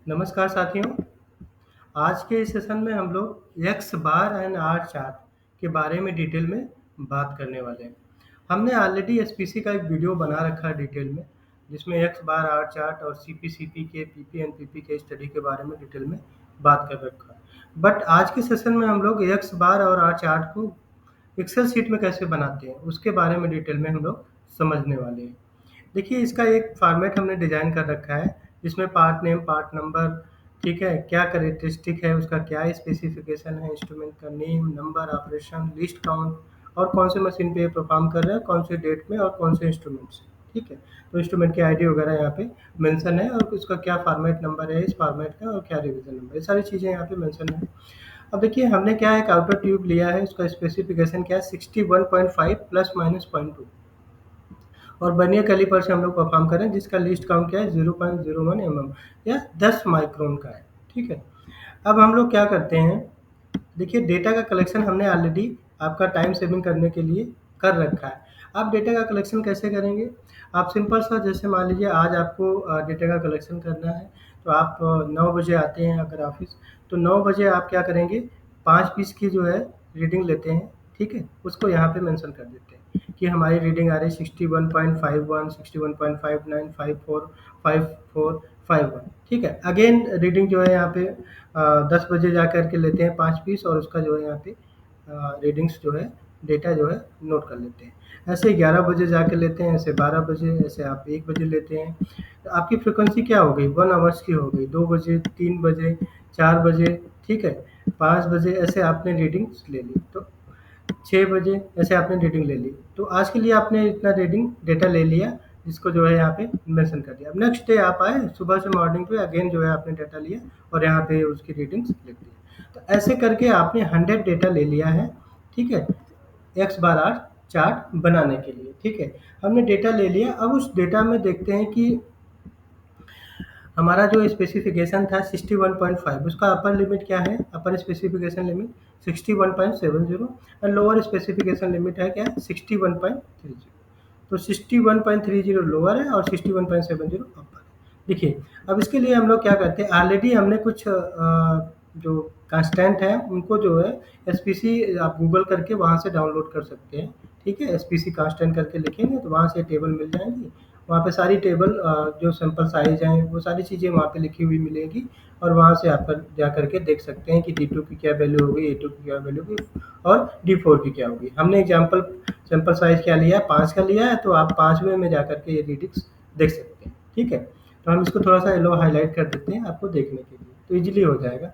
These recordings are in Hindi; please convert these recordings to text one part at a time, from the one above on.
नमस्कार साथियों। आज के इस सेशन में हम लोग X bar and R chart के बारे में डिटेल में बात करने वाले हैं। हमने ऑलरेडी एसपीसी का एक वीडियो बना रखा है डिटेल में, जिसमें एक्स बार आर चार्ट और सीपीसीपी के पीपी एंड पीपी के स्टडी के बारे में डिटेल में बात कर रखा है। बट आज के सेशन में हम लोग एक्स बार और आर चार्ट को एक्सेल शीट में कैसे बनाते हैं उसके बारे में डिटेल में हम लोग समझने वाले हैं। देखिए, इसका एक फॉर्मेट हमने डिज़ाइन कर रखा है, जिसमें पार्ट नेम, पार्ट नंबर, ठीक है, क्या कैरेक्टरिस्टिक है उसका, क्या स्पेसिफिकेशन है, इंस्ट्रूमेंट का name, number, operation, list count और कौन से मशीन पे ये परफॉर्म कर रहे हैं, कौन से डेट में और कौन से इंस्ट्रूमेंट से। ठीक है, तो इंस्ट्रूमेंट की आईडी वगैरह यहाँ पे मेंशन है और उसका क्या फॉर्मेट नंबर है इस फॉर्मेट का और क्या रिवीजन नंबर, ये सारी चीज़ें यहाँ पे मेंशन है। अब देखिए, हमने क्या एक आउटर ट्यूब लिया है, उसका स्पेसिफिकेशन क्या है, 61.5 प्लस माइनस 0.2 और वर्नियर कैलिपर से हम लोग परफॉर्म करें, जिसका लिस्ट काउंट क्या है 0.01 mm या 10 माइक्रोन का है। ठीक है, अब हम लोग क्या करते हैं, देखिए डेटा का कलेक्शन हमने ऑलरेडी आपका टाइम सेविंग करने के लिए कर रखा है। आप डेटा का कलेक्शन कैसे करेंगे, आप सिंपल सा, जैसे मान लीजिए आज आपको डेटा का कलेक्शन करना है, तो आप 9 बजे आते हैं अगर ऑफिस, तो 9 बजे आप क्या करेंगे, 5 पीस की जो है रीडिंग लेते हैं। ठीक है, उसको यहाँ पे मेंशन कर देते हैं कि हमारी रीडिंग आ रही है 61.51, 61.59, 54, ठीक है। अगेन रीडिंग जो है यहाँ पे 10 बजे जा कर के लेते हैं 5 पीस और उसका जो है यहाँ पे रीडिंग्स जो है, डेटा जो है नोट कर लेते हैं। ऐसे 11 बजे जाके लेते हैं, ऐसे 12 बजे, ऐसे आप 1 बजे लेते हैं। तो आपकी फ्रीक्वेंसी क्या हो गई, 1 आवर्स की हो गई। 2 बजे, 3 बजे, 4 बजे, ठीक है, 5 बजे, ऐसे आपने रीडिंग्स ले ली। तो 6 बजे ऐसे आपने रीडिंग ले ली। तो आज के लिए आपने इतना रीडिंग डेटा ले लिया, जिसको जो है यहाँ पे मेंशन कर दिया। अब नेक्स्ट डे आप आए, सुबह से मॉर्निंग पे अगेन जो है आपने डेटा लिया और यहाँ पे उसकी रीडिंग्स लिख दी। तो ऐसे करके आपने 100 डेटा ले लिया है। ठीक है, एक्स बार आर चार्ट बनाने के लिए। ठीक है, हमने डेटा ले लिया। अब उस डेटा में देखते हैं कि हमारा जो स्पेसिफिकेशन था 61.5, उसका अपर लिमिट क्या है, अपर स्पेसिफिकेशन लिमिट 61.70 और लोअर स्पेसिफिकेशन लिमिट है क्या, 61.30। तो 61.30 लोअर है और 61.70 अपर है। देखिए, अब इसके लिए हम लोग क्या करते हैं, ऑलरेडी हमने कुछ जो कांस्टेंट है उनको जो है एसपीसी, आप गूगल करके वहाँ से डाउनलोड कर सकते हैं। ठीक है, एसपीसी कांस्टेंट करके लिखेंगे तो वहाँ से टेबल मिल जाएंगी। वहाँ पे सारी टेबल जो सैंपल साइज हैं वो सारी चीज़ें वहाँ पे लिखी हुई मिलेगी और वहाँ से आप जा करके देख सकते हैं कि D2 की क्या वैल्यू होगी, A2 की क्या वैल्यू होगी और D4 की क्या होगी। हमने एग्जाम्पल सैंपल साइज क्या लिया है, 5 का लिया है, तो आप 5वें में जा करके ये रीडिंग्स देख सकते हैं। ठीक है, तो हम इसको थोड़ा सा येलो हाईलाइट कर देते हैं आपको देखने के लिए, तो ईजिली हो जाएगा।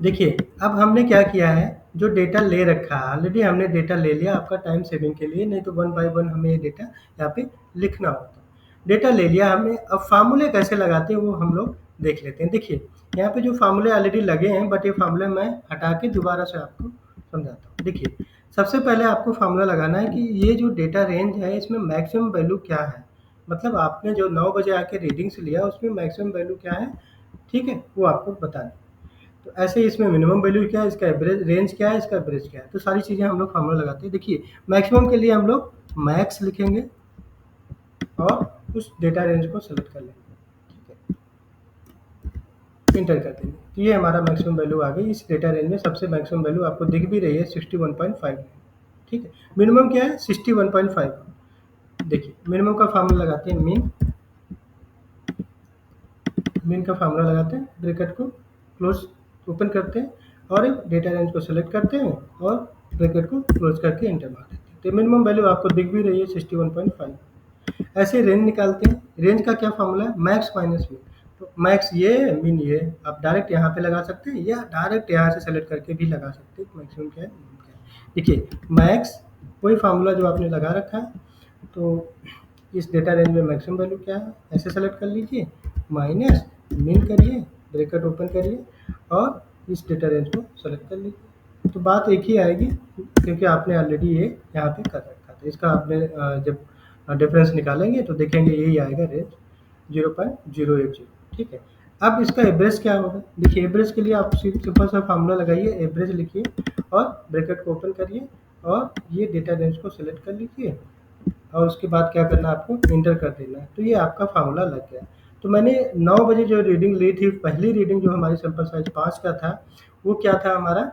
देखिए, अब हमने क्या किया है, जो डेटा ले रखा है ऑलरेडी हमने डेटा ले लिया आपका टाइम सेविंग के लिए, नहीं तो 1 बाय 1 हमें ये डेटा यहाँ पे लिखना होता। डेटा ले लिया हमने, अब फार्मूले कैसे लगाते हैं वो हम लोग देख लेते हैं। देखिए, यहाँ पे जो फार्मूले ऑलरेडी लगे हैं, बट ये फार्मूले मैं हटा के दोबारा से आपको समझाता हूँ। देखिए, सबसे पहले आपको फार्मूला लगाना है कि ये जो डेटा रेंज है इसमें मैक्सिमम वैल्यू क्या है, मतलब आपने जो 9 बजे आके रीडिंग्स लिया उसमें मैक्सिमम वैल्यू क्या है, ठीक है, वो आपको बताना। तो ऐसे ही इसमें मिनिमम वैल्यू क्या है, इसका एवरेज रेंज क्या है, इसका एवरेज क्या है, तो सारी चीज़ें हम लोग फार्मूला लगाते हैं। देखिए, मैक्सिमम के लिए हम लोग मैक्स लिखेंगे और उस डेटा रेंज को सेलेक्ट कर लेंगे। ठीक है, इंटर कर देंगे, तो ये हमारा मैक्सिमम वैल्यू आ गई। इस डेटा रेंज में सबसे मैक्सिमम वैल्यू आपको दिख भी रही है 61.5। ठीक है, मिनिमम क्या है 61.5। देखिए, मिनिमम का फार्मूला लगाते हैं, मीन का फार्मूला लगाते हैं, ब्रैकेट को क्लोज ओपन करते हैं और एक डेटा रेंज को सेलेक्ट करते हैं और ब्रैकेट को क्लोज करके एंटर मार देते हैं। तो मिनिमम वैल्यू आपको दिख भी रही है 61.5। ऐसे रेंज निकालते हैं। रेंज का क्या फार्मूला है, मैक्स माइनस मीन। तो मैक्स ये, मीन ये, आप डायरेक्ट यहाँ पे लगा सकते हैं या डायरेक्ट यहाँ से सेलेक्ट करके भी लगा सकते हैं मैक्सिमम क्या है, मिनिमम क्या है। देखिए, मैक्स वही फार्मूला जो आपने लगा रखा है, तो इस डेटा रेंज में मैक्सिमम वैल्यू क्या है, ऐसे सेलेक्ट कर लीजिए, माइनस मिन करिए, ब्रैकेट ओपन करिए और इस डेटा रेंज को सेलेक्ट कर लीजिए। तो बात एक ही आएगी, क्योंकि आपने ऑलरेडी ये यहाँ पे कर रखा था। इसका आपने जब डिफरेंस निकालेंगे तो देखेंगे यही आएगा रेंज 0.080। ठीक है, अब इसका एवरेज क्या होगा, देखिए एवरेज के लिए आप सिंपल सा फार्मूला लगाइए, एवरेज लिखिए और ब्रैकेट को ओपन करिए और ये डेटा रेंज को सेलेक्ट कर लीजिए और उसके बाद क्या करना है, आपको इंटर कर देना है। तो ये आपका फार्मूला लग गया। तो मैंने 9 बजे जो रीडिंग ली थी, पहली रीडिंग जो हमारी सैंपल साइज़ 5 का था, वो क्या था हमारा,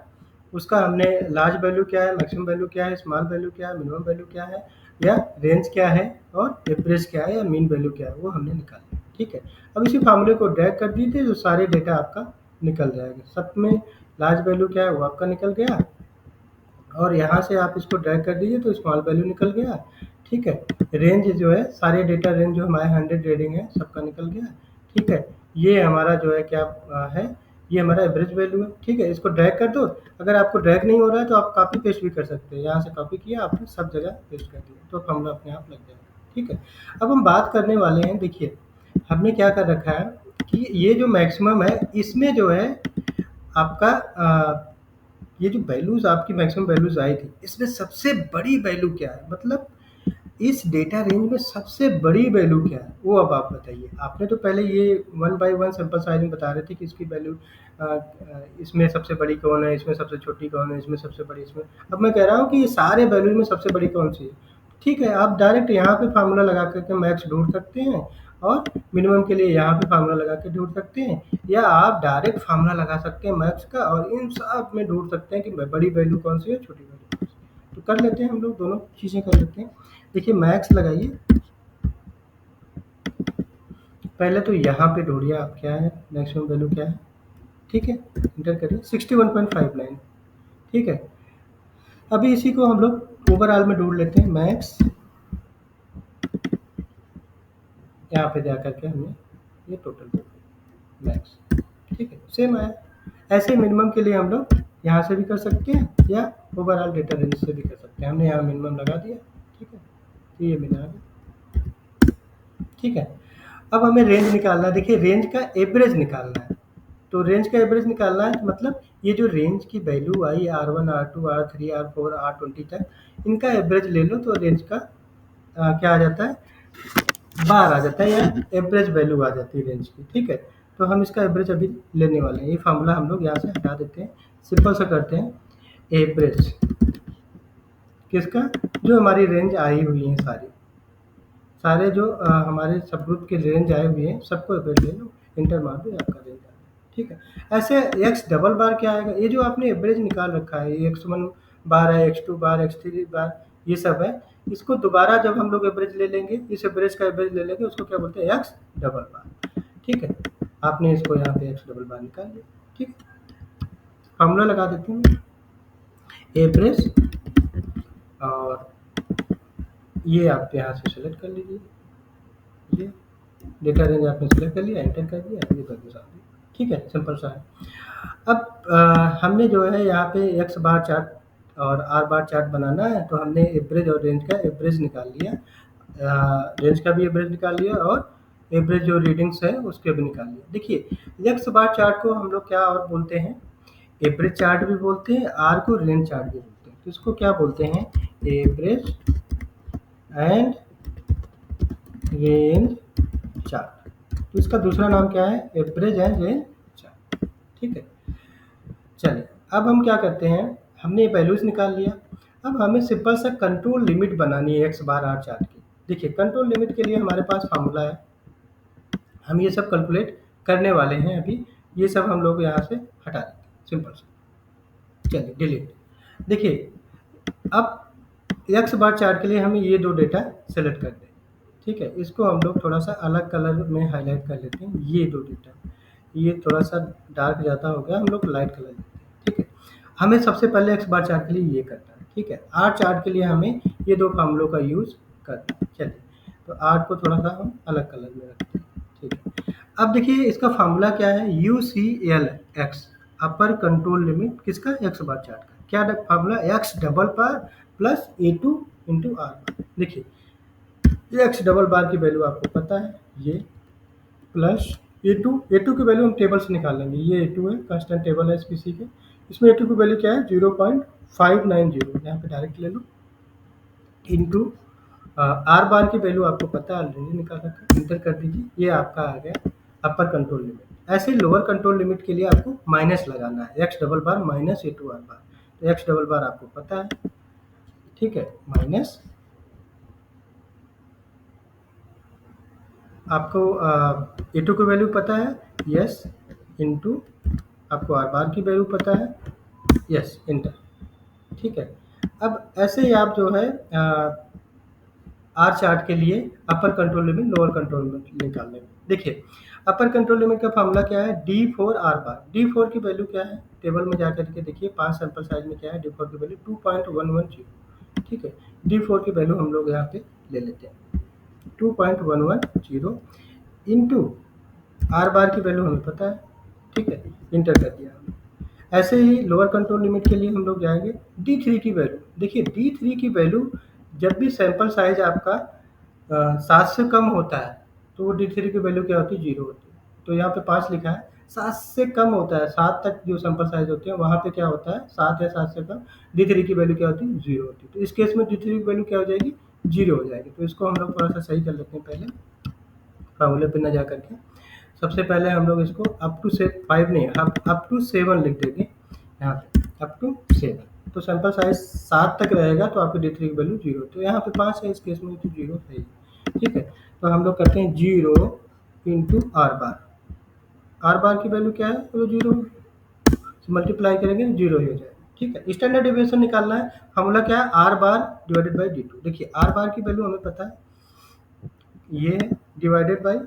उसका हमने लार्ज वैल्यू क्या है, मैक्सिमम वैल्यू क्या है, स्मॉल वैल्यू क्या है, मिनिमम वैल्यू क्या है, या रेंज क्या है, और एवरेज क्या है, या मीन वैल्यू क्या है, वो हमने निकाला। ठीक है, अब इसी फार्मूले को ड्रैग कर दीजिए तो सारे डेटा आपका निकल जाएगा। सब में लार्ज वैल्यू क्या है वो आपका निकल गया, और यहाँ से आप इसको ड्रैग कर दीजिए तो स्मॉल वैल्यू निकल गया। ठीक है, रेंज जो है, सारे डेटा रेंज जो हमारे 100 रीडिंग है सबका निकल गया। ठीक है, ये हमारा जो है क्या है, ये हमारा एवरेज वैल्यू है। ठीक है, इसको ड्रैग कर दो। अगर आपको ड्रैग नहीं हो रहा है तो आप कॉपी पेस्ट भी कर सकते हैं, यहाँ से कॉपी किया आपने सब जगह पेस्ट कर दिया तो फॉर्मूला अपने आप लग जाएगा। ठीक है, अब हम बात करने वाले हैं, देखिए हमने क्या कर रखा है कि ये जो मैक्सिमम है इसमें जो है आपका ये जो वैल्यूज़ आपकी मैक्सिमम वैल्यूज़ आई थी, इसमें सबसे बड़ी वैल्यू क्या है? मतलब इस डेटा रेंज में सबसे बड़ी वैल्यू क्या है? वो अब आप बताइए। आपने तो पहले ये 1 बाय 1 सैंपल साइज़ में बता रहे थे कि इसकी वैल्यू इसमें सबसे बड़ी कौन है, इसमें सबसे छोटी कौन है, इसमें सबसे बड़ी इसमें। अब मैं कह रहा हूँ कि ये सारे वैल्यूज़ में सबसे बड़ी कौन-सी है? ठीक है, आप डायरेक्ट यहाँ पे फ़ॉर्मूला लगा कर के मैक्स ढूँढ सकते हैं, और मिनिमम के लिए यहाँ पे फ़ॉर्मूला लगा के ढूँढ सकते हैं, या आप डायरेक्ट फ़ॉर्मूला लगा सकते हैं मैक्स का, और इन सब में ढूँढ सकते हैं कि बड़ी वैल्यू कौन-सी है, छोटी वैल्यू कौन-सी है। तो कर लेते हैं, हम लोग दोनों चीज़ें कर लेते हैं। देखिए मैक्स लगाइए, पहले तो यहाँ पे ढूँढिए आप क्या है, मैक्सिमम वैल्यू क्या है। ठीक है, एंटर करिए 61.59। ठीक है, अभी इसी को हम लोग ओवरऑल में ढूँढ लेते हैं, मैक्स, यहाँ पे जा करके हमने ये टोटल मैक्स। ठीक है, सेम आया। ऐसे मिनिमम के लिए हम लोग यहाँ से भी कर सकते हैं, या ओवरऑल डेटा रेंज से भी कर सकते हैं। हमने यहाँ मिनिमम लगा दिया। ठीक है, तो ये मिला है। ठीक है, अब हमें रेंज निकालना है। देखिए रेंज का एवरेज निकालना है, तो रेंज का एवरेज निकालना है मतलब ये जो रेंज की वैल्यू आई R1, R2, R3, R4, R20 तक, इनका एवरेज ले लो तो रेंज का क्या आ जाता है, बार आ जाता है, या एवरेज वैल्यू आ जाती है रेंज की। ठीक है, तो हम इसका एवरेज अभी लेने वाले हैं। ये फार्मूला हम लोग यहाँ से हटा देते हैं, सिंपल सा करते हैं, एवरेज किसका, जो हमारी रेंज आई हुई है सारी, सारे जो हमारे सब ग्रुप के रेंज आए हुए हैं सबको एवरेज ले लो, इंटर मार दो, आपका रेंज आ गया। ठीक है, ऐसे एक्स डबल बार क्या आएगा, ये जो आपने एवरेज निकाल रखा है, ये x1 बार है, x2 बार, x3 बार, ये सब है, इसको दोबारा जब हम लोग एवरेज ले लेंगे, इस एवरेज का एवरेज ले लेंगे, उसको क्या बोलते हैं, एक्स डबल बार। ठीक है, आपने इसको यहाँ पे एक्स डबल बार निकाल लिया। ठीक है, फॉर्मूला लगा देते हैं, एवरेज, और ये आप यहाँ से सेलेक्ट कर लीजिए, ये डेटा रेंज आपने सेलेक्ट कर लिया, एंटर कर दिया, ये वैल्यूज आ गई। ठीक है, सिंपल सा है। अब हमने जो है यहाँ पे एक्स बार चार्ट और आर बार चार्ट बनाना है, तो हमने एवरेज और रेंज का एवरेज निकाल लिया, रेंज का भी एवरेज निकाल लिया, और एवरेज जो रीडिंग्स है उसके भी निकाल लिया। देखिए एक्स बार चार्ट को हम लोग क्या और बोलते हैं, एवरेज चार्ट भी बोलते हैं, आर को रेंज चार्ट भी बोलते हैं। तो इसको क्या बोलते हैं, एवरेज एंड रेंज चार्ट। तो इसका दूसरा नाम क्या है, एवरेज एंड रेंज चार्ट। ठीक है, चलिए अब हम क्या करते हैं, हमने वैल्यूज निकाल लिया, अब हमें सिंपल सा कंट्रोल लिमिट बनानी है एक्स बार आर चार्ट की। देखिए कंट्रोल लिमिट के लिए हमारे पास फार्मूला है, हम ये सब कैलकुलेट करने वाले हैं अभी, ये सब हम लोग यहाँ से हटा देते हैं, सिंपल सा। चलिए डिलीट। देखिए अब एक्स बार चार्ट के लिए हमें ये दो डेटा सेलेक्ट कर दें। ठीक है, इसको हम लोग थोड़ा सा अलग कलर में हाईलाइट कर लेते हैं, ये दो डेटा, ये थोड़ा सा डार्क ज़्यादा हो गया, हम लोग लाइट कलर लेते हैं। ठीक है, हमें सबसे पहले एक्स बार चार्ट के लिए ये करना है। ठीक है, आर चार्ट के लिए हमें ये दो फार्मूलों का यूज़ करना है। चलिए तो आर को थोड़ा सा हम अलग कलर में रखते हैं। ठीक है, अब देखिए इसका फार्मूला क्या है, U C L X, upper control limit किसका, एक्स बार चार्ट का। क्या formula, X double bar plus A2 into R bar. देखिए एक्स डबल बार की वैल्यू आपको पता है, ये प्लस ए टू की वैल्यू हम टेबल से निकाल लेंगे, ये A2 है, कांस्टेंट टेबल है एसपीसी के, इसमें A2 की वैल्यू क्या है, 0.590, यहाँ पे डायरेक्ट ले लो, इंटू आर बार की वैल्यू आपको पता है, ऑलरेडी निकाल रखा है, इंटर कर दीजिए, ये आपका आ गया अपर कंट्रोल लिमिट। ऐसे लोअर कंट्रोल लिमिट के लिए आपको माइनस लगाना है, x double bar minus A2 are बार। तो एक्स डबल बार आपको पता है, ठीक है, माइनस आपको A2 की वैल्यू पता है, यस, इनटू आपको आर बार की वैल्यू पता है, यस, इंटर। ठीक है, अब ऐसे ही आप जो है आर चार्ट के लिए अपर control limit lower control limit निकाल लेंगे। देखिए अपर कंट्रोल लिमिट का फॉर्मूला क्या है, D four are bar. D four की वैल्यू क्या है, टेबल में जाकर के देखिए 5 सैंपल साइज में क्या है, डी फोर की वैल्यू 2.110। ठीक है, डी फोर की वैल्यू हम लोग यहाँ पे ले लेते हैं 2.110 इंटू आर बार की वैल्यू हमें पता है। ठीक है, इंटर कर दिया हमने। ऐसे ही लोअर कंट्रोल लिमिट के लिए हम लोग जाएंगे डी थ्री की वैल्यू। देखिए डी थ्री की वैल्यू जब भी सैंपल साइज आपका 7 से कम होता है तो वो डी थ्री की वैल्यू क्या होती है, 0 होती है। तो यहाँ पे 5 लिखा है, 7 से कम होता है, 7 तक जो सैंपल साइज होते हैं वहाँ पे क्या होता है, 7 या 7 से कम, डी थ्री की वैल्यू क्या होती है, 0 होती है। तो इस केस में डी थ्री की वैल्यू क्या हो जाएगी, 0 हो जाएगी। तो इसको हम लोग थोड़ा सा सही कर लेते हैं पहले फार्मूले पे न जा करके। सबसे पहले हम लोग इसको अप टू से 5 नहीं, अप टू 7 लिख देंगे यहाँ पे, अप टू 7। तो सैंपल साइज 7 तक रहेगा तो आपकी डी थ्री की वैल्यू 0। तो यहाँ पे 5 है, इस केस में तो 0 है ही। ठीक है, तो हम लोग करते हैं 0 into R bar. Are bar की वैल्यू क्या है, तो 0 मल्टीप्लाई करेंगे 0 ही हो जाएगा। ठीक है, स्टैंडर्ड डेविएशन निकालना है, फॉर्मूला क्या है, R bar divided by D two. देखिए आर बार की वैल्यू हमें पता है, ये डिवाइडेड बाई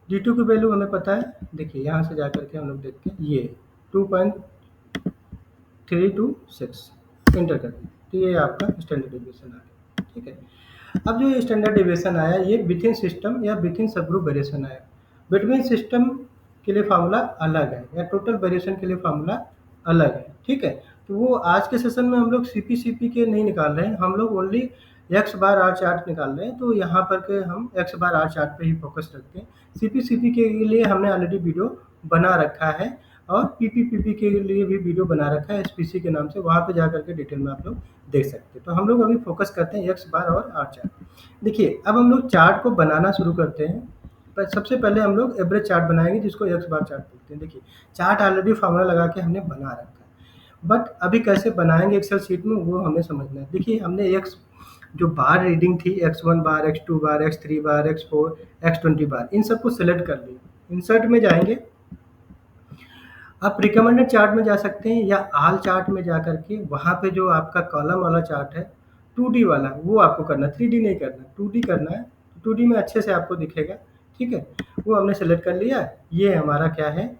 डी टू की वैल्यू हमें पता है। देखिए यहाँ से जा करके हम लोग देखते हैं, ये 2.326 इंटर कर दिया, तो ये आपका स्टैंडर्ड डेविएशन आ गया। ठीक है, अब जो स्टैंडर्ड डेविएशन आया ये विथिन सिस्टम या विथिन सब ग्रुप वेरिएशन आया। बिटवीन सिस्टम के लिए फार्मूला अलग है या टोटल वेरिएशन के लिए फार्मूला अलग है। ठीक है, तो वो आज के सेशन में हम लोग सीपी के नहीं निकाल रहे हैं, हम लोग only X bar R chart निकाल रहे हैं। तो यहाँ पर के हम एक्स बार आर चार्ट पे ही फोकस रखते हैं। सीपी के लिए हमने ऑलरेडी वीडियो बना रखा है और पीपी के लिए भी वीडियो बना रखा है एसपीसी के नाम से, वहाँ पे जा करके डिटेल में आप लोग देख सकते हैं। तो हम लोग अभी फोकस करते हैं एक्स बार और आर चार्ट। देखिए अब हम लोग चार्ट को बनाना शुरू करते हैं। पर सबसे पहले हम लोग एवरेज चार्ट बनाएंगे जिसको एक्स बार चार्ट बोलते हैं। देखिए चार्ट ऑलरेडी फार्मूला लगा के हमने बना रखा है, बट अभी कैसे बनाएंगे एक्सेल शीट में वो हमें समझना है। देखिए हमने एक्स जो बार रीडिंग थी, x1 बार, x2 बार, x3 बार, x4, x20 बार, इन सबको सिलेक्ट कर लिया। इंसर्ट में जाएंगे, आप रिकमेंडेड चार्ट में जा सकते हैं या आल चार्ट में जा करके वहाँ पे जो आपका कॉलम वाला चार्ट है 2D वाला, वो आपको करना है, 3D नहीं करना, 2D करना है। 2D में अच्छे से आपको दिखेगा। ठीक है, वो हमने सेलेक्ट कर लिया। ये हमारा क्या है,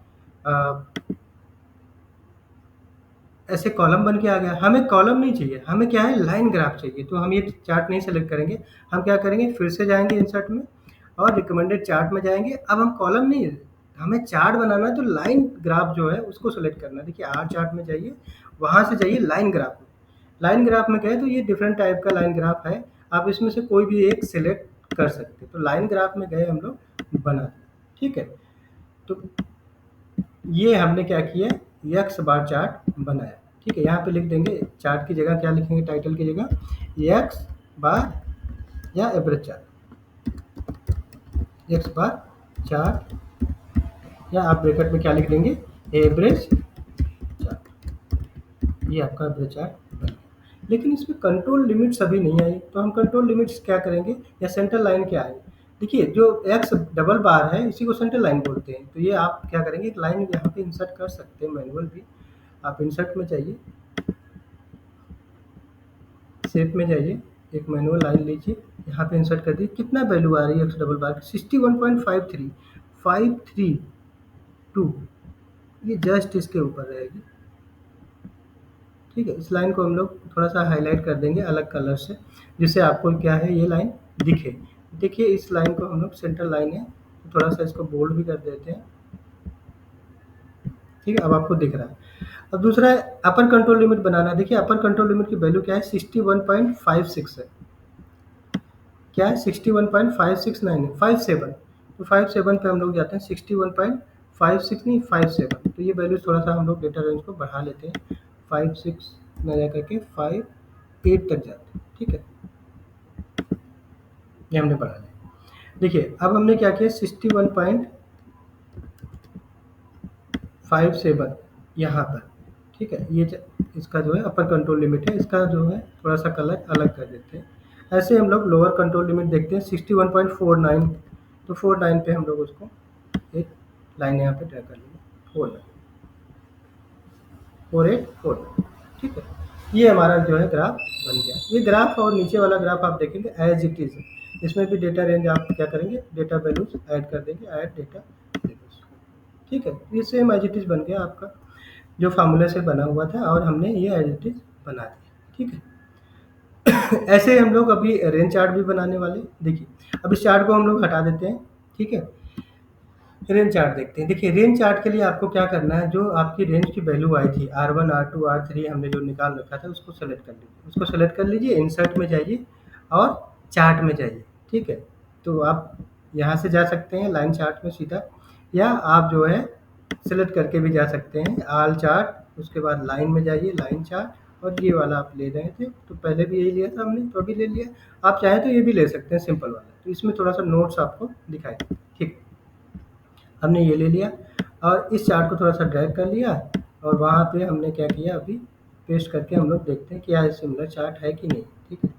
ऐसे कॉलम बन के आ गया। हमें कॉलम नहीं चाहिए, हमें क्या है, लाइन ग्राफ चाहिए। तो हम ये चार्ट नहीं सेलेक्ट करेंगे, हम क्या करेंगे, फिर से जाएंगे इंसर्ट में और रिकमेंडेड चार्ट में जाएंगे। अब हम कॉलम नहीं, हमें चार्ट बनाना है तो लाइन ग्राफ जो है उसको सेलेक्ट करना है। देखिए आर चार्ट में जाइए, वहाँ से जाइए लाइन ग्राफ में। लाइन ग्राफ में गए तो ये डिफरेंट टाइप का लाइन ग्राफ है, आप इसमें से कोई भी एक सिलेक्ट कर सकते। तो लाइन ग्राफ में गए हम लोग बना दिया। ठीक है, तो ये हमने क्या किया, एक्स बार चार्ट बनाया। ठीक है, यहाँ पे लिख देंगे, चार्ट की जगह क्या लिखेंगे, टाइटल की जगह एक्स बार या average chart, x bar chart, या आप ब्रैकेट में क्या लिख देंगे, एवरेज चार्ट। ये आपका एवरेज चार्ट बन गया। लेकिन इसमें कंट्रोल लिमिट्स अभी नहीं आई, तो हम कंट्रोल लिमिट्स क्या करेंगे, या सेंटर लाइन क्या है। देखिए जो एक्स डबल बार है इसी को सेंटर लाइन बोलते हैं। तो ये आप क्या करेंगे, एक लाइन यहाँ पे इंसर्ट कर सकते हैं, मैनुअल भी। आप इंसर्ट में जाइए, शेप में जाइए, एक मैनुअल लाइन लीजिए, यहाँ पे इंसर्ट कर दीजिए। कितना वैल्यू आ रही है एक्स डबल बार की, 61.532, ये जस्ट इसके ऊपर रहेगी। ठीक है, इस लाइन को हम लोग थोड़ा सा हाईलाइट कर देंगे अलग कलर से, जिससे आपको क्या है, ये लाइन दिखे। देखिए इस लाइन को हम लोग सेंटर लाइन है, थोड़ा सा इसको बोल्ड भी कर देते हैं। ठीक है, अब आपको दिख रहा है। अब दूसरा है अपर कंट्रोल लिमिट बनाना। देखिए अपर कंट्रोल लिमिट की वैल्यू क्या है, 61.56 है। क्या है, 61.569 है, 57। तो 57 पे हम लोग जाते हैं, 61.56 नहीं 57। तो ये वैल्यू थोड़ा सा हम लोग डेटा रेंज को बढ़ा लेते हैं, 56 में जा करके 58 तक जाते हैं। ठीक है, ये हमने बढ़ा लिया। देखिए अब हमने क्या किया, 61.57 यहाँ पर। ठीक है, ये इसका जो है अपर कंट्रोल लिमिट है, इसका जो है थोड़ा सा कलर अलग कर देते हैं। ऐसे हम लोग लोअर कंट्रोल लिमिट देखते हैं, 61.49 तो 4 9 पे हम लोग उसको एक लाइन यहाँ पे ड्रा कर लेंगे, 4 8 4 9, ठीक है। ये हमारा जो है ग्राफ बन गया। ये ग्राफ और नीचे वाला ग्राफ आप देखेंगे एज इट इज़ है। इसमें भी डेटा रेंज आप क्या करेंगे, डेटा वैल्यूज ऐड कर देंगे, ऐड डेटा वैल्यूज, ठीक है। ये सेम एज इट इज़ बन गया आपका, जो फार्मूला से बना हुआ था, और हमने ये एज इट इज़ बना दिया, ठीक है। ऐसे ही हम लोग अभी रेंज चार्ट भी बनाने वाले। देखिए अब इस चार्ट को हम लोग हटा देते हैं, ठीक है। रेंज चार्ट देखते हैं। देखिए रेंज चार्ट के लिए आपको क्या करना है, जो आपकी रेंज की वैल्यू आई थी R1 R2 R3 हमने जो निकाल रखा था, उसको सेलेक्ट कर लीजिए। उसको सेलेक्ट कर लीजिए, इंसर्ट में जाइए और चार्ट में जाइए, ठीक है। तो आप यहाँ से जा सकते हैं लाइन चार्ट में सीधा, या आप जो है सेलेक्ट करके भी जा सकते हैं ऑल चार्ट, उसके बाद लाइन में जाइए, लाइन चार्ट, और ये वाला आप ले रहे थे तो पहले भी यही लिया था हमने, तो अभी ले लिया। आप चाहें तो ये भी ले सकते हैं सिंपल वाला, तो इसमें थोड़ा सा नोट्स आपको दिखाई दें, ठीक। हमने ये ले लिया और इस चार्ट को थोड़ा सा ड्रैग कर लिया, और वहाँ पे हमने क्या किया, अभी पेस्ट करके हम लोग देखते हैं क्या सिमिलर चार्ट है कि नहीं, ठीक है।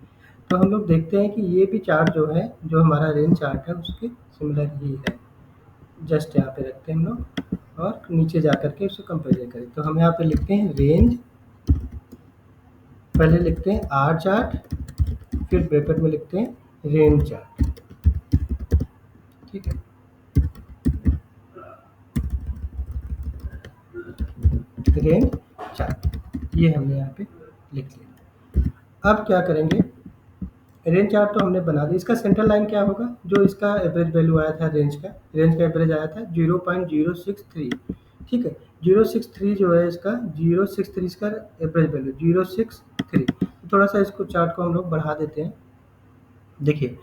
तो हम लोग देखते हैं कि ये भी चार्ट जो है, जो हमारा रेंज चार्ट है, उसके सिमिलर ही है। जस्ट यहाँ पे रखते हैं हम लोग, और नीचे जा करके उसको कंपेरिजन करें। तो हम यहाँ पे लिखते हैं रेंज, पहले लिखते हैं आर चार्ट, फिर ब्रैकेट में लिखते हैं रेंज चार्ट, ठीक है। रेंज चार्ट, ये हमने यहाँ पे लिख लिया। अब क्या करेंगे, रेंज चार्ट तो हमने बना दिया। इसका सेंटर लाइन क्या होगा, जो इसका एवरेज वैल्यू आया था रेंज का एवरेज आया था 0.063, ठीक है। 063 जो है इसका, 063 इसका एवरेज वैल्यू 063। थोड़ा सा इसको चार्ट को हम लोग बढ़ा देते हैं। देखिए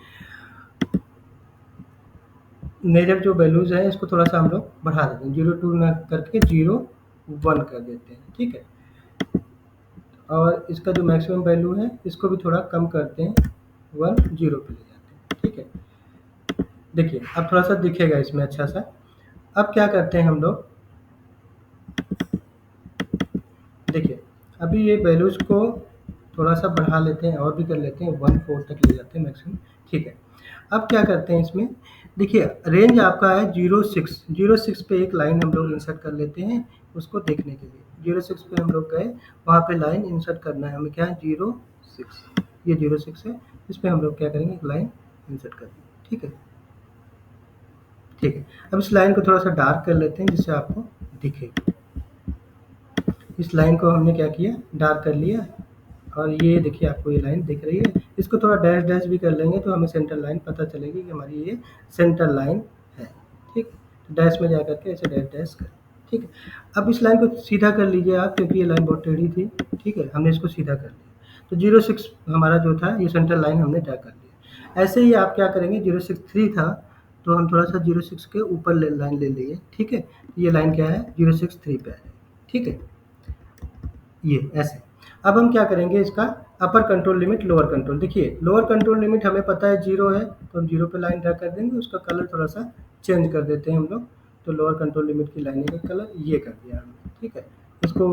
मेजर जो वैल्यूज है इसको थोड़ा सा हम लोग बढ़ा देते हैं, 0.2 ना करके 0.1 कर देते हैं, ठीक है। और इसका जो मैक्सिमम वैल्यू है इसको भी थोड़ा कम करते हैं, 1 0 पे ले जाते हैं, ठीक है। देखिए अब थोड़ा सा दिखेगा इसमें अच्छा सा। अब क्या करते हैं हम लोग, देखिए अभी ये वैल्यूज को थोड़ा सा बढ़ा लेते हैं, और भी कर लेते हैं, 1 4 तक ले जाते हैं मैक्सिमम, ठीक है। अब क्या करते हैं इसमें, देखिए रेंज आपका है 0.6 पे एक लाइन हम लोग इंसर्ट कर लेते हैं उसको देखने के लिए। 0.6 पे हम लोग गए, वहाँ पे लाइन इंसर्ट करना है हमें, क्या है 0.6, ये 0.6 है, इस पे हम लोग क्या करेंगे, एक लाइन इंसर्ट कर देंगे, ठीक है। ठीक है, अब इस लाइन को थोड़ा सा डार्क कर लेते हैं जिससे आपको दिखे। इस लाइन को हमने क्या किया, डार्क कर लिया, और ये देखिए आपको ये लाइन दिख रही है। इसको थोड़ा डैश डैश भी कर लेंगे तो हमें सेंटर लाइन पता चलेगी कि हमारी ये सेंटर लाइन है, ठीक। डैश में जा करके ऐसे डैश डैश कर, ठीक है। अब इस लाइन को सीधा कर लीजिए आप, क्योंकि ये लाइन बहुत टेढ़ी थी, ठीक है। हमने इसको सीधा कर लिया, तो 0.6 हमारा जो था ये सेंटर लाइन हमने ड्रा कर लिया। ऐसे ही आप क्या करेंगे, 0.63 था तो हम थोड़ा सा 0.6 के ऊपर लाइन ले लिए, ठीक है। ये लाइन क्या है, 0.63 पे आ जाएगी, ठीक है, ये ऐसे। अब हम क्या करेंगे, इसका अपर कंट्रोल लिमिट, लोअर कंट्रोल। देखिए लोअर कंट्रोल लिमिट हमें पता है 0 है, तो हम 0 पे लाइन ड्रा कर देंगे, उसका कलर थोड़ा सा चेंज कर देते हैं हम लोग। तो लोअर कंट्रोल लिमिट की लाइनिंग का कलर ये कर दिया हमने, ठीक है। इसको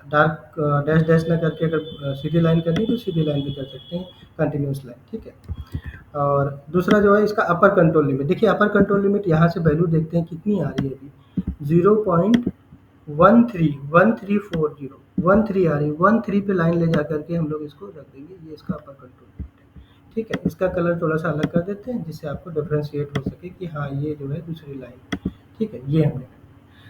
डार्क डैश डैश ना करके अगर सीधी लाइन करनी तो सीधी लाइन भी कर सकते हैं, कंटिन्यूस लाइन, ठीक है। और दूसरा जो है इसका अपर कंट्रोल लिमिट। देखिए अपर कंट्रोल लिमिट यहाँ से वैल्यू देखते हैं कितनी आ रही है अभी, 0.13 आ रही है, 13 पे लाइन ले जा करके हम लोग इसको रख देंगे, ये इसका अपर कंट्रोल लिमिट है, ठीक है। इसका कलर थोड़ा सा अलग कर देते हैं जिससे आपको डिफ्रेंशिएट हो सके कि हाँ ये जो है दूसरी लाइन, ठीक है, ये हमने।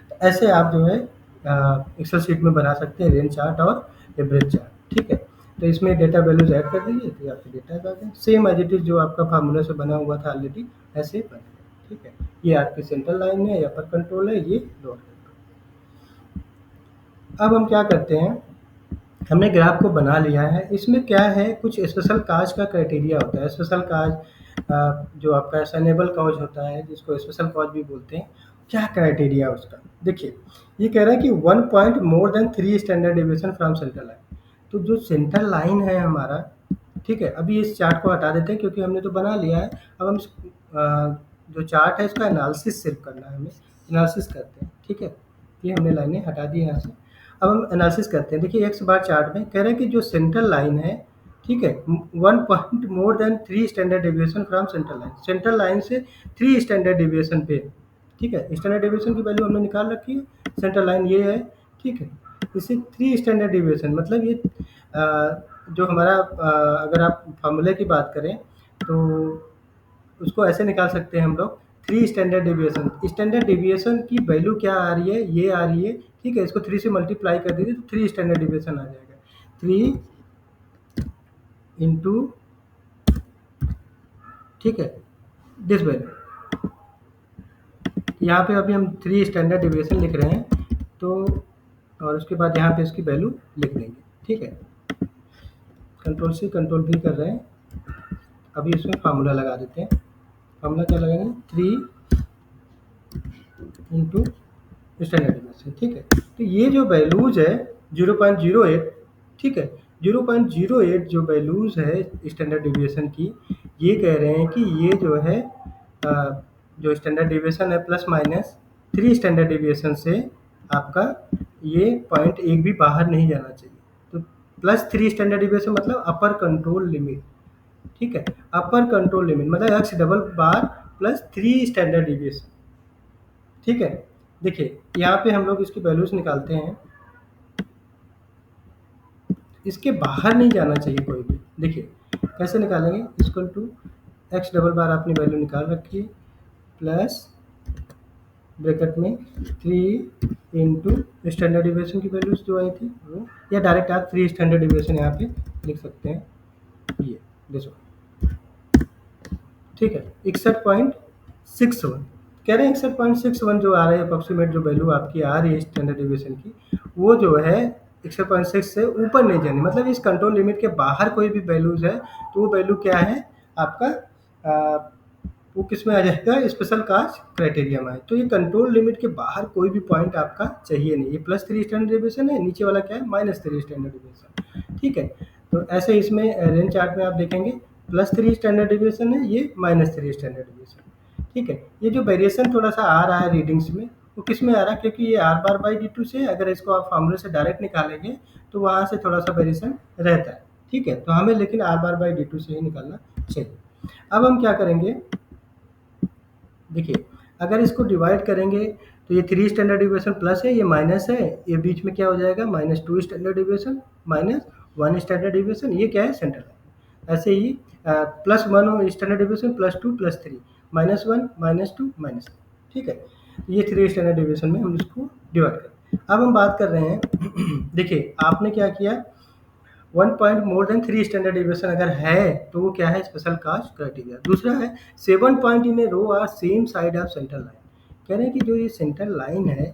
तो ऐसे आप जो है एक्सेल शीट में बना सकते हैं रेंज चार्ट और एवरेज चार्ट, ठीक है। तो इसमें डेटा वैल्यूज ऐड कर दीजिए तो आपके डेटा आ जाए, सेम एज इट इज जो आपका फार्मूला से बना हुआ था ऑलरेडी, ऐसे बनेगा, ठीक है। ये आपकी सेंट्रल लाइन है, अपर कंट्रोल है, ये लोअर कंट्रोल। अब हम क्या करते हैं, हमने ग्राफ को बना लिया है। इसमें क्या है, कुछ स्पेशल काज का क्राइटेरिया होता है। स्पेशल काज जो आपका असाइनेबल कॉज होता है, जिसको स्पेशल कॉज भी बोलते हैं, क्या क्राइटेरिया है उसका। देखिए ये कह रहा है कि 1 point more than 3 standard deviation from centre line. तो जो सेंटर लाइन है हमारा, ठीक है, अभी इस चार्ट को हटा देते हैं क्योंकि हमने तो बना लिया है। अब हम जो चार्ट है इसका एनालिसिस सिर्फ करना है, हमें एनालिसिस करते हैं, ठीक है। ये हमने लाइनें हटा दी यहाँ से। अब हम एनालिसिस करते हैं। देखिए एक्स बार चार्ट में कह रहे हैं कि जो सेंट्रल लाइन है ठीक है, 1 point more than 3 standard deviation from central line से 3 स्टैंडर्ड डेविएशन पे। ठीक है, स्टैंडर्ड डेविएशन की वैल्यू हमने निकाल रखी है, सेंट्रल लाइन ये है। ठीक है, इसे 3 स्टैंडर्ड डेविएशन मतलब ये जो हमारा अगर आप फार्मूले की बात करें तो उसको ऐसे निकाल सकते हैं हम लोग, 3 स्टैंडर्ड डेविएशन। स्टैंडर्ड डेविएशन की वैल्यू क्या आ रही है, ये आ रही है। ठीक है, इसको 3 से मल्टीप्लाई कर दीजिए तो 3 स्टैंडर्ड डेविएशन आ जाएगा। 3 इंटू, ठीक है, दिस वैल्यू, यहाँ पे अभी हम 3 स्टैंडर्ड डेविएशन लिख रहे हैं, तो और उसके बाद यहाँ पे इसकी वैल्यू लिख देंगे। ठीक है, कंट्रोल C कंट्रोल V कर रहे हैं। अभी इसमें फार्मूला लगा देते हैं। फार्मूला क्या लगाएंगे, 3 इंटू स्टैंडर्ड डेविएशन। ठीक है, तो ये जो वैल्यूज है 0.08, ठीक है, 0.08 जो वैल्यूज है स्टैंडर्ड डेविएशन की, ये कह रहे हैं कि ये जो है जो स्टैंडर्ड डेविएशन है प्लस माइनस 3 स्टैंडर्ड डेविएशन से आपका ये पॉइंट एक भी बाहर नहीं जाना चाहिए। तो प्लस 3 स्टैंडर्ड डेविएशन मतलब अपर कंट्रोल लिमिट। ठीक है, अपर कंट्रोल लिमिट मतलब x double bar plus 3 standard deviation. ठीक है, देखिए यहाँ पे हम लोग इसकी वैल्यूज निकालते हैं, इसके बाहर नहीं जाना चाहिए कोई भी। देखिए कैसे निकालेंगे, इक्वल टू एक्स डबल बार आपने वैल्यू निकाल रखी है प्लस ब्रैकेट में 3 इंटू स्टैंडर्ड डेविएशन की वैल्यूज जो आई थी वो, या डायरेक्ट आप 3 स्टैंडर्ड डेविएशन यहाँ पे लिख सकते हैं, ये देखो। ठीक है, 61.61 कह रहे हैं, 61.61 जो आ रहा है अप्रोक्सीमेट जो वैल्यू आपकी आ रही है स्टैंडर्ड डेविएशन की, वो जो है 61.6 से ऊपर नहीं जानी, मतलब इस कंट्रोल लिमिट के बाहर कोई भी वैल्यूज है तो वो वैल्यू क्या है आपका, वो किस में आ जाएगा, स्पेशल कास्ट क्राइटेरिया में। तो ये कंट्रोल लिमिट के बाहर कोई भी पॉइंट आपका चाहिए नहीं। ये +3 स्टैंडर्ड डेविएशन है, नीचे वाला क्या है -3 स्टैंडर्ड डेविएशन। ठीक है, तो ऐसे इसमें रेंज चार्ट में आप देखेंगे +3 स्टैंडर्ड डेविएशन है, ये -3 स्टैंडर्ड डेविएशन। ठीक है, ये जो वेरिएशन थोड़ा सा आ रहा है रीडिंग्स में, वो किस में आ रहा है, क्योंकि ये r बार बाई d2 से, अगर इसको आप फार्मूले से डायरेक्ट निकालेंगे तो वहाँ से थोड़ा सा वेरिएशन रहता है। ठीक है, तो हमें लेकिन r बार बाई d2 से ही निकालना चाहिए। अब हम क्या करेंगे, देखिए अगर इसको डिवाइड करेंगे तो ये 3 स्टैंडर्ड डेविएशन प्लस है, ये माइनस है, ये बीच में क्या हो जाएगा, -2 स्टैंडर्ड डेविएशन -1 स्टैंडर्ड डेविएशन, ये क्या है सेंटर लाइन। ऐसे ही +1 स्टैंडर्ड डेविएशन +2 +3 -1 -2 -3। ठीक है, ये 3 स्टैंडर्ड डेविएशन में हम इसको डिवाइड करें। अब हम बात कर रहे हैं देखिए आपने क्या किया, 1 point more than 3 standard deviation अगर है तो वो क्या है, स्पेशल कास्ट क्राइटेरिया। दूसरा है 7 point in a row are same side of central line. कह रहे हैं कि जो ये सेंट्रल लाइन है,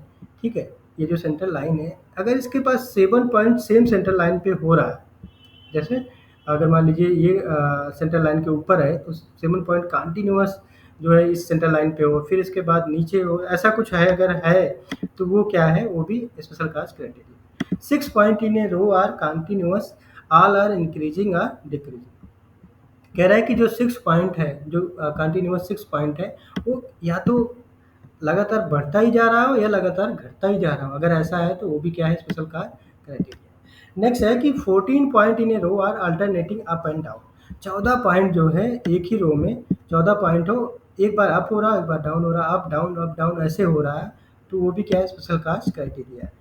ठीक है, ये जो सेंट्रल लाइन है, अगर इसके पास 7 पॉइंट सेम सेंट्रल लाइन पे हो रहा है, जैसे अगर मान लीजिए ये सेंट्रल लाइन के ऊपर है तो 7 पॉइंट कंटिन्यूअस जो है इस सेंट्रल लाइन पे हो, फिर इसके बाद नीचे हो, ऐसा कुछ है अगर है तो वो क्या है, वो भी special cause criteria. 6 point in a row are continuous, all are increasing or decreasing. कह रहा है कि जो 6 पॉइंट है, जो कंटिन्यूअस 6 पॉइंट है, वो या तो लगातार बढ़ता ही जा रहा हो या लगातार घटता ही जा रहा हो। अगर ऐसा है तो वो भी क्या है, स्पेशल कास्ट क्राइटेरिया। नेक्स्ट है कि 14 point in a row are alternating up and down. 14 point जो है एक ही रो में 14 पॉइंट हो, एक बार अप हो रहा है, एक बार डाउन हो रहा है, अप डाउन ऐसे हो रहा है, तो वो भी क्या है, स्पेशल कास्ट क्राइटेरिया है।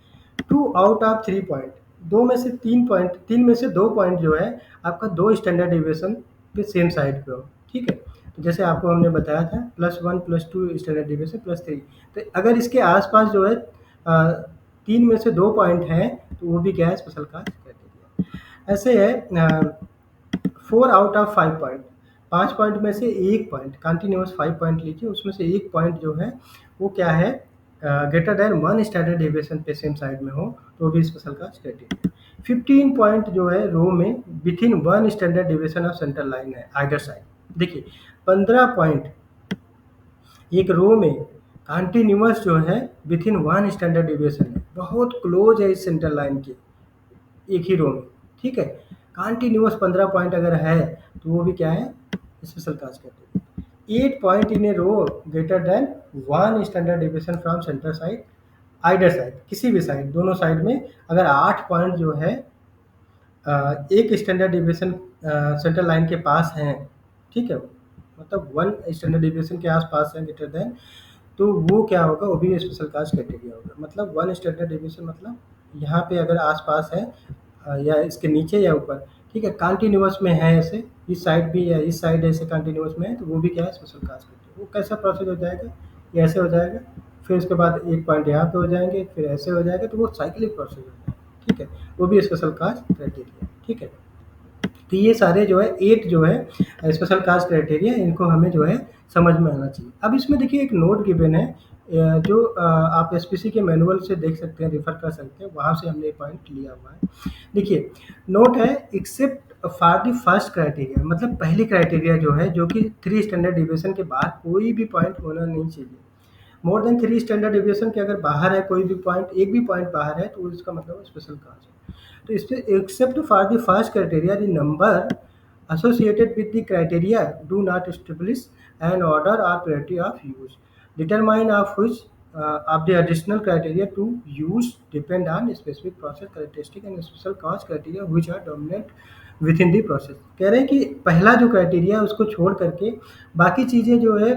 2 आउट ऑफ 3 पॉइंट, 2 में से 3 पॉइंट, 3 में से 2 पॉइंट जो है आपका 2 स्टैंडर्ड डेविएशन पे सेम साइड पे हो। ठीक है, तो जैसे आपको हमने बताया था +1 +2 स्टैंडर्ड डेविएशन +3, तो अगर इसके आसपास जो है 3 में से 2 पॉइंट हैं तो वो भी क्या है, स्पेशल कास्ट क्राइटेरिया। ऐसे है 4 आउट ऑफ 5 पॉइंट, 5 पॉइंट में से एक पॉइंट, कंटिन्यूअस 5 पॉइंट लीजिए, उसमें से एक पॉइंट जो है वो क्या है, ग्रेटर देन 1 स्टैंडर्ड डेविएशन पे सेम साइड में हो तो भी स्पेशल कास्ट क्राइटेरिया। 15 पॉइंट जो है रो में within 1 standard deviation of central line है आइदर साइड। देखिए 15 पॉइंट एक रो में कंटिन्यूअस जो है विथिन 1 स्टैंडर्ड डेविएशन है, बहुत क्लोज है इस सेंट्रल लाइन के, एक ही रो में। ठीक है, कंटिन्यूअस 15 पॉइंट अगर है तो वो भी क्या है, special cause criteria. 8 point in a row greater than 1 standard deviation from centre side either side, किसी भी साइड, दोनों साइड में अगर 8 पॉइंट जो है एक स्टैंडर्ड डिविएशन सेंट्रल लाइन के पास हैं, ठीक है, मतलब 1 स्टैंडर्ड डिविएशन के आस-पास है ग्रेटर देन, तो वो क्या होगा, वो भी स्पेशल कास्ट क्राइटेरिया होगा। मतलब 1 स्टैंडर्ड डिविएशन मतलब यहाँ पे अगर आस-पास है या इसके नीचे या ऊपर, ठीक है, कंटीन्यूअस में है ऐसे, इस साइड भी या इस साइड ऐसे कंटीन्यूअस में है, तो वो भी क्या है, स्पेशल कास्ट क्राइटेरिया। वो कैसा प्रोसेस हो जाएगा, ये ऐसे हो जाएगा, फिर उसके बाद एक पॉइंट यहाँ पे हो जाएँगे, फिर ऐसे हो जाएगा, तो वो साइक्लिक प्रोसेस हो जाएगा, ठीक है, वो भी स्पेशल कास्ट क्राइटेरिया, ठीक है। तो ये सारे जो है 8 जो है स्पेशल कास्ट क्राइटेरिया, इनको हमें जो है समझ में आना चाहिए। अब इसमें देखिए एक नोट गिवन है, जो आप एसपीसी के मैनुअल से देख सकते हैं, रेफर कर सकते हैं, वहाँ से हमने पॉइंट लिया हुआ है। देखिए नोट है, except for the first criteria, मतलब पहली क्राइटेरिया जो है, जो कि 3 स्टैंडर्ड डिविएशन के बाद कोई भी पॉइंट होना नहीं चाहिए। मोर देन 3 स्टैंडर्ड डिविएशन के अगर बाहर है कोई भी पॉइंट, एक भी पॉइंट बाहर है, तो इसका मतलब स्पेशल कास्ट है। तो इस पे except for the first criteria the number associated with the criteria do not establish an order or priority of use. Determine of which of the additional criteria to use depend on specific process characteristic and special cause criteria which are dominant within the process. कह रहे हैं कि पहला जो क्राइटेरिया है उसको छोड़ करके बाकी चीज़ें जो है,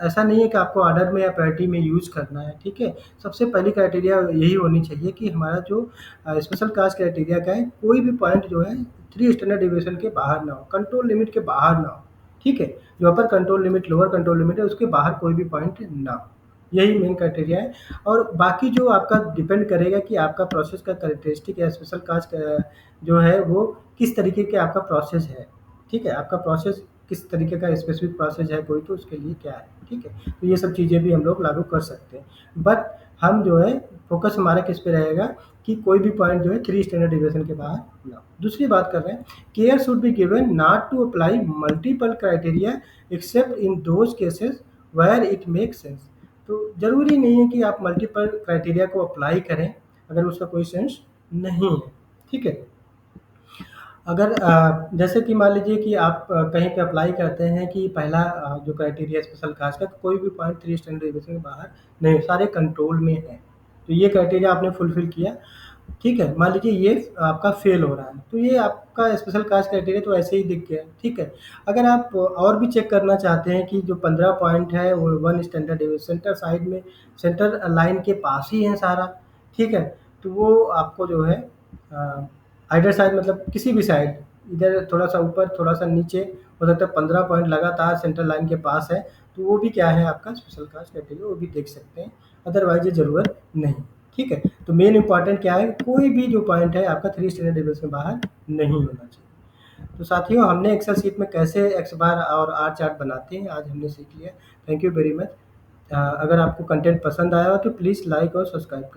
ऐसा नहीं है कि आपको ऑर्डर में या प्रायोरिटी में यूज़ करना है, ठीक है। सबसे पहली क्राइटेरिया यही होनी चाहिए कि हमारा जो स्पेशल कास्ट क्राइटेरिया का है, कोई भी पॉइंट जो है 3 स्टैंडर्ड डिविएशन के बाहर ना हो, कंट्रोल लिमिट के बाहर ना हो, ठीक है। जो अपर control limit, lower control limit है, उसके बाहर कोई भी पॉइंट ना हो, यही मेन क्राइटेरिया है। और बाकी जो आपका डिपेंड करेगा कि आपका प्रोसेस का कैरेक्टरिस्टिक या स्पेशल कास्ट जो है वो किस तरीके के आपका प्रोसेस है, ठीक है। आपका प्रोसेस किस तरीके का स्पेसिफिक प्रोसेस है कोई, तो उसके लिए क्या है, ठीक है। तो ये सब चीज़ें भी हम लोग लागू कर सकते हैं, बट हम जो है फोकस हमारा किस पे रहेगा कि कोई भी पॉइंट जो है 3 स्टैंडर्ड डिविएशन के बाहर ना हो। दूसरी बात कर रहे हैं, care should be given not to apply multiple criteria except in those cases where it makes sense. तो ज़रूरी नहीं है कि आप मल्टीपल क्राइटेरिया को अप्लाई करें अगर उसका कोई सेंस नहीं है, ठीक है। अगर जैसे कि मान लीजिए कि आप कहीं पे अप्लाई करते हैं कि पहला जो क्राइटेरिया स्पेशल कास्ट का, कोई भी पॉइंट 3 स्टैंडर्ड डिविएशन के बाहर नहीं, सारे कंट्रोल में है, तो ये क्राइटेरिया आपने फुलफिल किया, ठीक है। मान लीजिए ये आपका फेल हो रहा है, तो ये आपका स्पेशल कास्ट क्राइटेरिया तो ऐसे ही दिख गया, ठीक है। अगर आप और भी चेक करना चाहते हैं कि जो 15 पॉइंट है वो 1 स्टैंडर्ड डिविएशन सेंटर साइड में, सेंटर लाइन के पास ही है सारा, ठीक है, तो वो आपको जो है आइडर साइड मतलब किसी भी साइड, इधर थोड़ा सा ऊपर थोड़ा सा नीचे हो सकता है, 15 पॉइंट लगातार सेंट्रल लाइन के पास है, तो वो भी क्या है आपका स्पेशल कास्ट क्राइटेरिया, वो भी देख सकते हैं, अदरवाइज ये ज़रूरत नहीं, ठीक है। तो मेन इंपॉर्टेंट क्या है, कोई भी जो पॉइंट है आपका 3 स्टैंडर्ड डिविएशन से बाहर नहीं होना चाहिए। तो साथियों, हमने एक्सेल शीट में कैसे एक्स बार और आर चार्ट बनाते हैं आज हमने सीख लिया। Thank you very much. अगर आपको कंटेंट पसंद आया हो तो प्लीज़ लाइक और सब्सक्राइब